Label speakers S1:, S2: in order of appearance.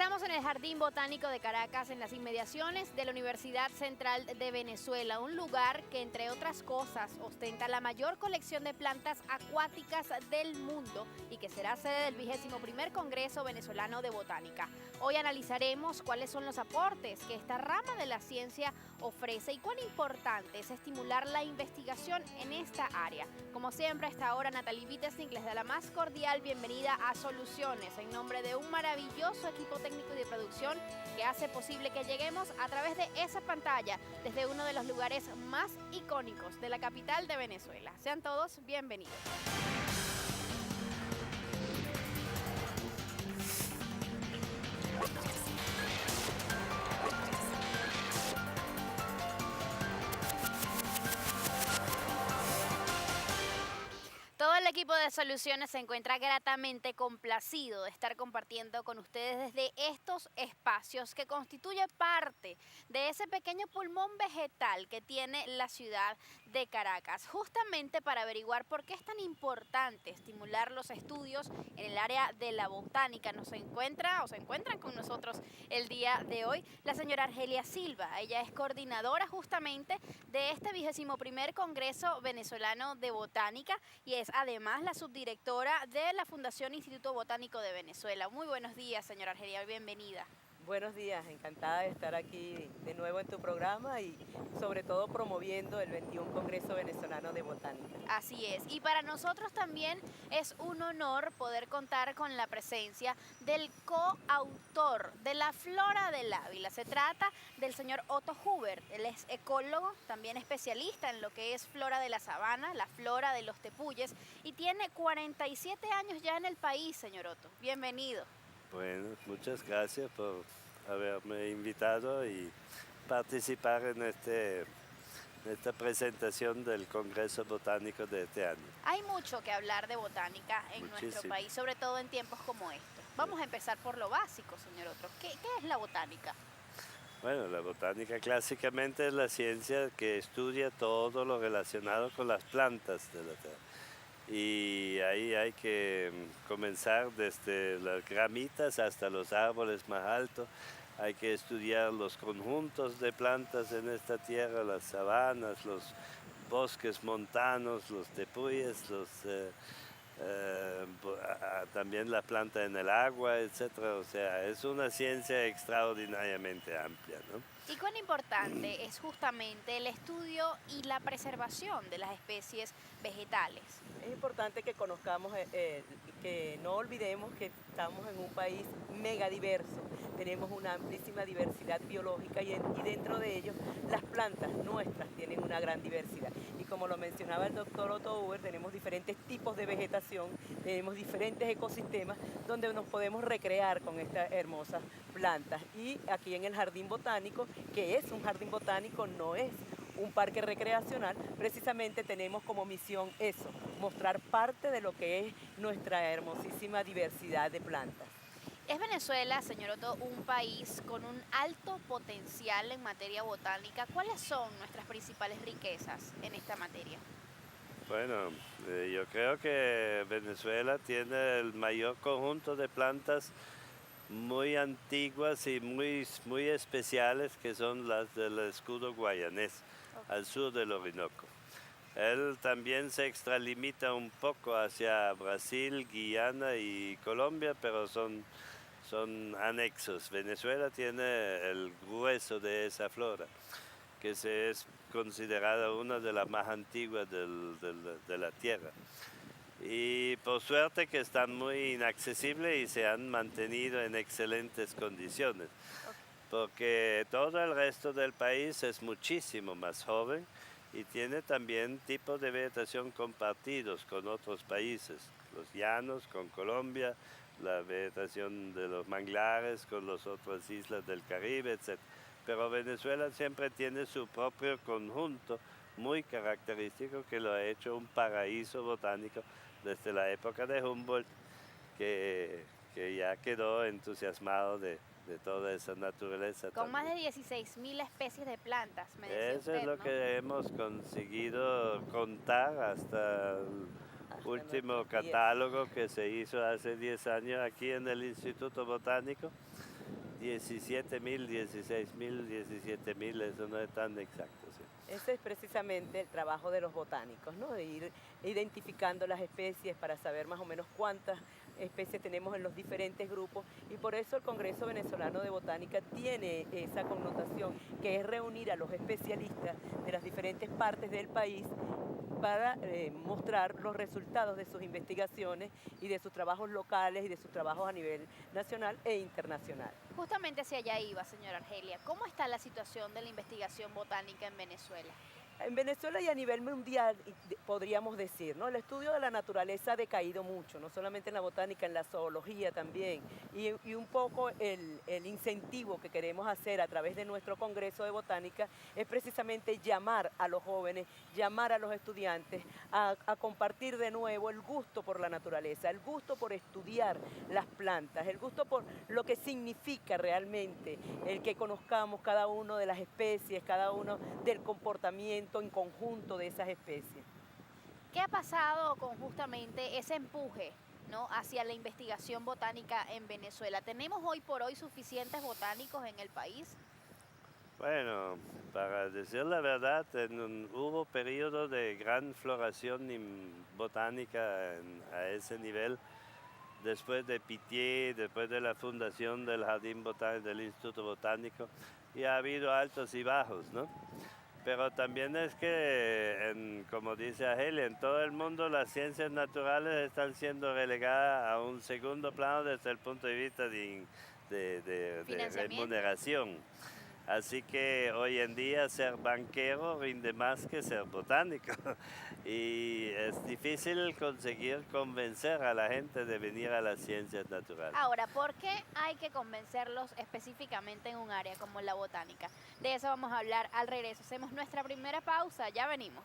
S1: encontramos en el Jardín Botánico de Caracas, en las inmediaciones de la Universidad Central de Venezuela, un lugar que, entre otras cosas, ostenta la mayor colección de plantas acuáticas del mundo y que será sede del 21º Congreso Venezolano de Botánica. Hoy analizaremos cuáles son los aportes que esta rama de la ciencia ofrece y cuán importante es estimular la investigación en esta área. Como siempre, a esta hora, Natalie Wittesnik les da la más cordial bienvenida a Soluciones, en nombre de un maravilloso equipo técnico y de producción que hace posible que lleguemos a través de esa pantalla desde uno de los lugares más icónicos de la capital de Venezuela. Sean todos bienvenidos. Todo el equipo de Soluciones se encuentra gratamente complacido de estar compartiendo con ustedes desde estos espacios que constituye parte de ese pequeño pulmón vegetal que tiene la ciudad de Caracas, justamente para averiguar por qué es tan importante estimular los estudios en el área de la botánica. Se encuentran con nosotros el día de hoy la señora Argelia Silva. Ella es coordinadora justamente de este 21º Congreso Venezolano de Botánica y es además la subdirectora de la Fundación Instituto Botánico de Venezuela. Muy buenos días, señora Argelia, bienvenida.
S2: Buenos días, encantada de estar aquí de nuevo en tu programa y sobre todo promoviendo el 21 Congreso Venezolano de Botánica.
S1: Así es, y para nosotros también es un honor poder contar con la presencia del coautor de la Flora del Ávila. Se trata del señor Otto Huber. Él es ecólogo, también especialista en lo que es flora de la sabana, la flora de los tepuyes, y tiene 47 años ya en el país, señor Otto. Bienvenido.
S3: Bueno, muchas gracias por haberme invitado y participar en esta presentación del Congreso Botánico de este año.
S1: Hay mucho que hablar de botánica en nuestro país, sobre todo en tiempos como estos. Vamos a empezar por lo básico, señor Otto. ¿Qué es la botánica?
S3: Bueno, la botánica clásicamente es la ciencia que estudia todo lo relacionado con las plantas de la tierra. Y ahí hay que comenzar desde las ramitas hasta los árboles más altos. Hay que estudiar los conjuntos de plantas en esta tierra, las sabanas, los bosques montanos, los tepuyes, también la planta en el agua, etcétera. O sea, es una ciencia extraordinariamente amplia, ¿no?
S1: ¿Y cuán importante es justamente el estudio y la preservación de las especies vegetales?
S2: Es importante que conozcamos, que no olvidemos que estamos en un país megadiverso. Tenemos una amplísima diversidad biológica y dentro de ellos las plantas nuestras tienen una gran diversidad. Y como lo mencionaba el doctor Otto Huber, tenemos diferentes tipos de vegetación, tenemos diferentes ecosistemas donde nos podemos recrear con estas hermosas plantas. Y aquí en el Jardín Botánico, que es un jardín botánico, no es un parque recreacional, precisamente tenemos como misión eso, mostrar parte de lo que es nuestra hermosísima diversidad de plantas.
S1: ¿Es Venezuela, señor Otto, un país con un alto potencial en materia botánica? ¿Cuáles son nuestras principales riquezas en esta materia?
S3: Bueno, yo creo que Venezuela tiene el mayor conjunto de plantas muy antiguas y muy especiales, que son las del escudo guayanés, al sur del Orinoco. Él también se extralimita un poco hacia Brasil, Guyana y Colombia, pero son anexos. Venezuela tiene el grueso de esa flora, que es considerada una de las más antiguas de la tierra. Y por suerte que están muy inaccesibles y se han mantenido en excelentes condiciones, porque todo el resto del país es muchísimo más joven y tiene también tipos de vegetación compartidos con otros países, los llanos con Colombia, la vegetación de los manglares con las otras islas del Caribe, etc. Pero Venezuela siempre tiene su propio conjunto muy característico que lo ha hecho un paraíso botánico desde la época de Humboldt, que ya quedó entusiasmado de toda esa naturaleza.
S1: Con más
S3: también.
S1: de 16.000 especies de plantas, me decía
S3: Eso
S1: usted,
S3: es lo
S1: ¿no?
S3: que hemos conseguido contar hasta el último
S2: nuestros días.
S3: catálogo que se hizo hace 10 años aquí en el Instituto Botánico. 17.000, 16.000, 17.000, eso no es tan exacto. Sí.
S2: Ese es precisamente el trabajo de los botánicos, ¿no? De ir identificando las especies para saber más o menos cuántas especies tenemos en los diferentes grupos, y por eso el Congreso Venezolano de Botánica tiene esa connotación, que es reunir a los especialistas de las diferentes partes del país para mostrar los resultados de sus investigaciones y de sus trabajos locales y de sus trabajos a nivel nacional e internacional.
S1: Justamente hacia allá iba, señora Argelia. ¿Cómo está la situación de la investigación botánica en Venezuela?
S2: En Venezuela y a nivel mundial, podríamos decir, ¿no? El estudio de la naturaleza ha decaído mucho, no solamente en la botánica, en la zoología también. Y un poco el incentivo que queremos hacer a través de nuestro Congreso de Botánica es precisamente llamar a los jóvenes, llamar a los estudiantes a compartir de nuevo el gusto por la naturaleza, el gusto por estudiar las plantas, el gusto por lo que significa realmente el que conozcamos cada uno de las especies, cada uno del comportamiento en conjunto de esas especies.
S1: ¿Qué ha pasado con justamente ese empuje, ¿no?, hacia la investigación botánica en Venezuela? ¿Tenemos hoy por hoy suficientes botánicos en el país?
S3: Bueno, para decir la verdad, hubo periodo de gran floración botánica a ese nivel, después de Pittier, después de la fundación del Jardín Botánico, del Instituto Botánico, y ha habido altos y bajos, ¿no? Pero también es que, como dice Argelia, en todo el mundo las ciencias naturales están siendo relegadas a un segundo plano desde el punto de vista de remuneración. Así que hoy en día ser banquero rinde más que ser botánico. Y es difícil conseguir convencer a la gente de venir a las ciencias naturales.
S1: Ahora, ¿por qué hay que convencerlos específicamente en un área como la botánica? De eso vamos a hablar al regreso. Hacemos nuestra primera pausa, ya venimos.